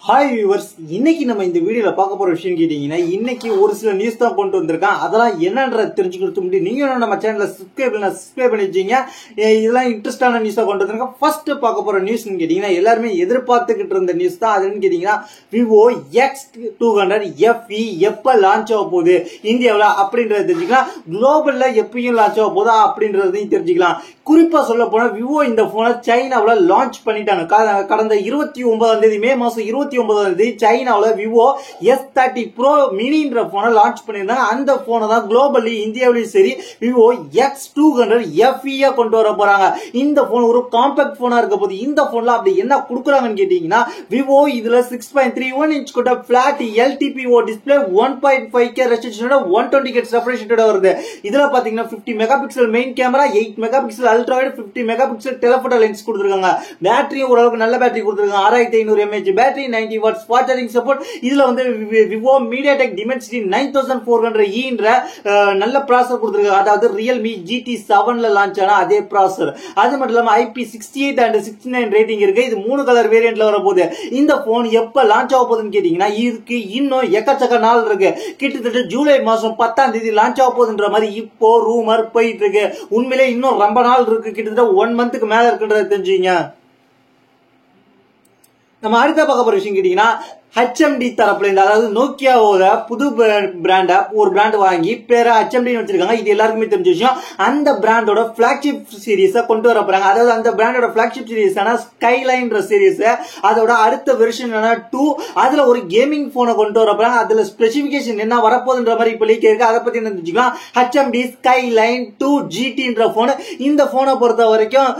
Hi viewers, இன்னைக்கு நம்ம இந்த வீடியோல பார்க்க போற விஷயம் கேட்டீங்கன்னா, இன்னைக்கு ஒரு சில நியூஸ் தான் கொண்டு வந்திருக்கேன். அதெல்லாம் என்னன்றத தெரிஞ்சுக்கிறது முன்னாடி நீங்க நம்ம சேனலை சப்ஸ்கிரைப் பண்ணி வச்சீங்க. இதெல்லாம் இன்ட்ரெஸ்டான நியூஸா கொண்டு வந்திருக்கேன். ஃபர்ஸ்ட் பார்க்க போற நியூஸ்னு கேட்டீங்கன்னா, எல்லாருமே எதிர்பார்த்துக்கிட்டு இருந்த நியூஸ் தான். அதுன்னு கேட்டீங்கன்னா, விவோ X200 FE எப்ப லான்ச் ஆக போகுது இந்தியாவில் அப்படின்றத தெரிஞ்சுக்கலாம். குளோபல்ல எப்பயும் லான்ச் ஆக போதா அப்படின்றதையும் தெரிஞ்சுக்கலாம். குறிப்பா சொல்ல போனா விவோ இந்த போனை சைனாவில் லான்ச் பண்ணிட்டாங்க. கடந்த 29ஆம் தேதி மே மாசம் 29ஆம் தேதி சைனாவில் விவோ S30 Pro மினின்ற போனை லான்ச் பண்ணியிருந்தாங்க. அந்த போனை தான் குளோபலி இந்தியாவிலும் சரி விவோ X200 FE கொண்டு வர போறாங்க. இந்த போன் ஒரு காம்பாக்ட் போனா இருக்க போது. இந்த போன்ல அப்படி என்ன கொடுக்குறாங்கன்னு கேட்டீங்கன்னா, விவோ இதுல 6.31 இன்ச் கொண்ட பிளாட் LTPO டிஸ்பிளே 1.5K ரெசல்யூஷனோட 120 Hz ரெஃப்ரெஷ் ரேட்டோட வருது. இதுல பாத்தீங்கன்னா 50 mega pixel main camera, 8 mega pixel ultra wide, 50 mega pixel telephoto lens கொடுத்திருக்காங்க. பேட்டரியும் ஓரளவுக்கு நல்ல பேட்டரி கொடுத்திருக்காங்க. 6500 mAh battery, 90 watts fast charging support. இதுல வந்து விவோ MediaTek Dimensity 9400E என்ற நல்ல ப்ராசஸர் கொடுத்திருக்காங்க. அதாவது Realme GT7ல லான்ச் ஆன அதே ப்ராசஸர். அது மட்டும் இல்லாம IP68 and 69 ரேட்டிங் இருக்கு. இது 3 கலர் வேரியன்ட்ல வரப்போகுது. இந்த போன் எப்ப லான்ச் ஆக போகுதுன்னு கேட்டீங்கன்னா, இதுக்கு இன்னும் எக்கச்சக்க நாள் இருக்கு. கிட்டத்தட்ட ஜூலை மாசம் 10ஆம் தேதி லான்ச் ஆக போகுதுன்ற மாதிரி இப்போ ரூமர் போயிட்டு இருக்கு. உண்மையிலே இன்னும் ரொம்ப நாள் இருக்கு. கிட்டத்தட்ட 1 மந்த்துக்கு மேல இருக்குன்றத தெரிஞ்சுங்க. நம்ம அடுத்த பார்க்க போற விஷயம் கேட்டீங்கன்னா, HMD தரப்புல இருந்து, அதாவது நோக்கியாவோட புது பிராண்ட ஒரு பிராண்ட் வாங்கி பேரை HMD வச்சிருக்காங்க. இது எல்லாருக்குமே தெரிஞ்ச விஷயம். அந்த பிராண்டோட பிளாக்ஷிப் சீரிஸ கொண்டு வர போறாங்க. அதாவது அந்த பிராண்டோட பிளாக்ஷிப் சீரிஸான ஸ்கைலைன்ற சீரிஸ், அதோட அடுத்த வெர்ஷன் 2, அதுல ஒரு கேமிங் போனை கொண்டு வர போறாங்க. அதுல ஸ்பெசிபிகேஷன் என்ன வரப்போகுதுன்ற மாதிரி இப்ப லீக் இருக்கு. அதை பத்தி என்ன தெரிஞ்சுக்கலாம். HMD Skyline 2 GTன்ற போன். இந்த போனை பொறுத்த வரைக்கும்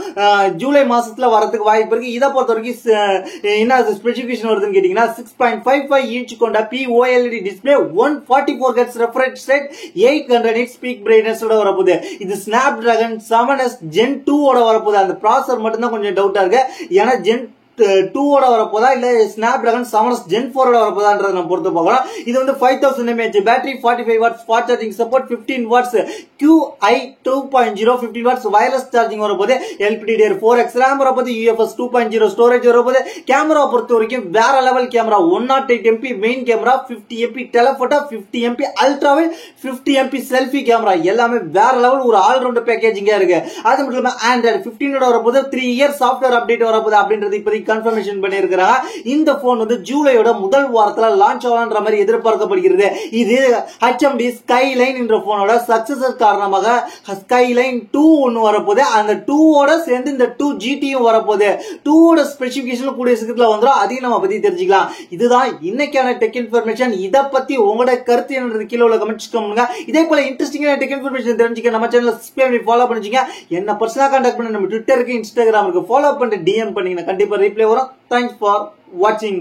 ஜூலை மாசத்துல வரதுக்கு வாய்ப்பு இருக்கு. இதை பொறுத்த வரைக்கும் என்ன ஸ்பெசிபிகேஷன் வருதுன்னு கேட்டீங்கன்னா, 6.55 இன்ச் கொண்ட POLED display, 144 Hz refresh rate, 800 nits peak brightness ஓட வரப்போகுது. இது Snapdragon 7S Gen 2 ஓட வரப்போகுது. அந்த ப்ராசஸர் மட்டும் தான் கொஞ்சம் டவுட்டா இருக்கு. ஏன்னா Gen 2 ஓட வரப்போதா இல்ல Snapdragon 7S Gen 4 ஓட வரப்போதான்றத நம்ம பொறுத்து பார்க்கலாம். இது வந்து 5000 mAh battery, 45 watts fast charging support, 15 watts QI 2.0, 15 watts wireless charging வரப்போகுது. LPDDR4X RAM வரப்போகுது. UFS 2.0 ஸ்டோரேஜ் வரப்போகுது. கேமரா பொறுத்த வரைக்கும் வேற level camera, 108 MP main camera, 50 MP telephoto, 50 MP ultra wide, 50 MP selfie camera, எல்லாமே வேற லெவல் ஒரு ஆல்ரவுண்ட் பேக்கேஜிங்கா இருக்கு. அது மட்டும் இல்லாம Android 15 வரப்போகுது. 3 இயர் சாஃப்ட்வேர் அப்டேட் வரப்போகுது அப்படின்றது இப்போதைக்கு கன்ஃபர்மேஷன் பண்ணியிருக்கிறாங்க. இந்த போன் வந்து ஜூலையோட முதல் வாரத்துல லான்ச் ஆகலான்ற மாதிரி எதிர்பார்க்கப்படுகிறது. இது HMD Skyline என்ற போனோட சக்சஸர் காரணமாக Skyline 2 ஒன்னு வரப்போகுது. அந்த 2 ஓட சேர்ந்து இந்த 2 GTயும் வரப்போகுது. 2 ஓட ஸ்பெசிபிகேஷன் கூடிய சீக்கிரத்துல வந்துரும். அதையும் நம்ம பத்தி தெரிஞ்சுக்கலாம். இதுதான் இன்னைக்கான டெக் இன்ஃபர்மேஷன். இதை பத்தி உங்களோட கருத்து என்னது கீழே உள்ள கமெண்ட்ஸ் பண்ணுங்க. இதே போல இன்ட்ரெஸ்டிங்கான டெக் இன்ஃபர்மேஷன் தெரிஞ்சுக்க நம்ம சேனலை சப்ஸ்கிரைப் பண்ணி ஃபாலோ பண்ணிச்சுங்க. என்ன பர்சனலா கான்டாக்ட் பண்ணி நம்ம ட்விட்டருக்கு, இன்ஸ்டாகிராமுக்கு ஃபாலோ பண்ணிட்டு DM பண்ணீங்கன்னா கண்டிப்பா ரிப்ளை வரும். Thanks for watching.